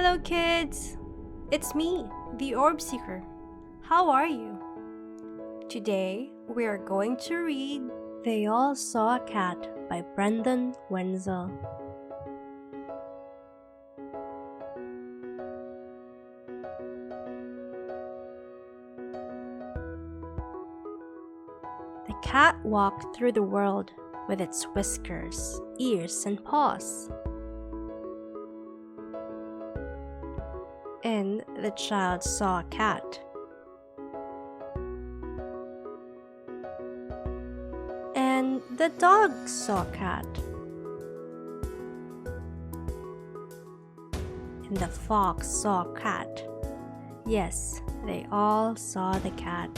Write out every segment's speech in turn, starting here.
Hello kids! It's me, the Orb Seeker. How are you? Today, we are going to read They All Saw a Cat by Wenzel. The cat walked through the world with its whiskers, ears, and paws. And the child saw a cat. And the dog saw a cat. And the fox saw a cat. Yes, they all saw the cat.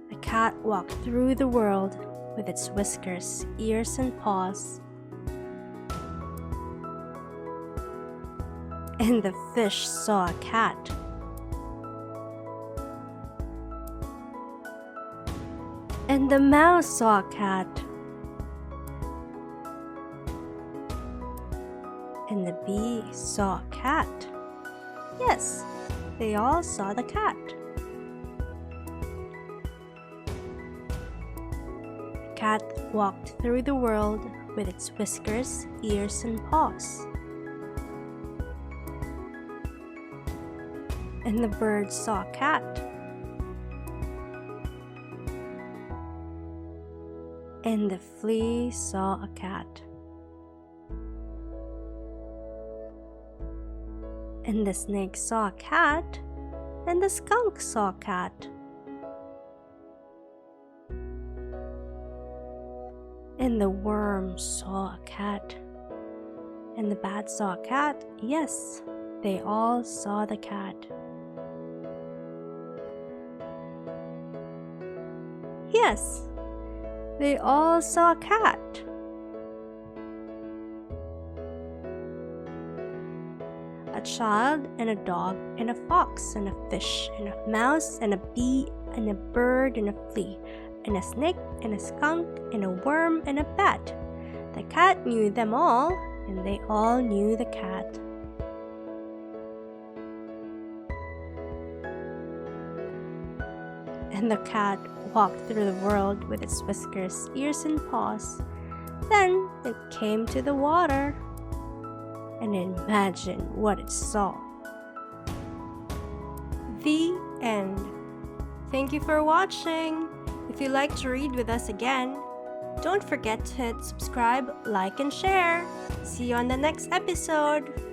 The cat walked through the world with its whiskers, ears, and paws. And the fish saw a cat. And the mouse saw a cat. And the bee saw a cat. Yes, they all saw the cat. The cat walked through the world with its whiskers, ears, and paws. And the bird saw a cat. And the flea saw a cat. And the snake saw a cat. And the skunk saw a cat. And the worm saw a cat. And the bat saw a cat. Yes, they all saw the cat. Yes, they all saw a cat. A child and a dog and a fox and a fish and a mouse and a bee and a bird and a flea and a snake and a skunk and a worm and a bat. The cat knew them all, and they all knew the cat. And the cat walked through the world with its whiskers, ears, and paws. Then it came to the water, and imagine what it saw. The end. Thank you for watching. If you'd like to read with us again, don't forget to hit subscribe, like, and share. See you on the next episode.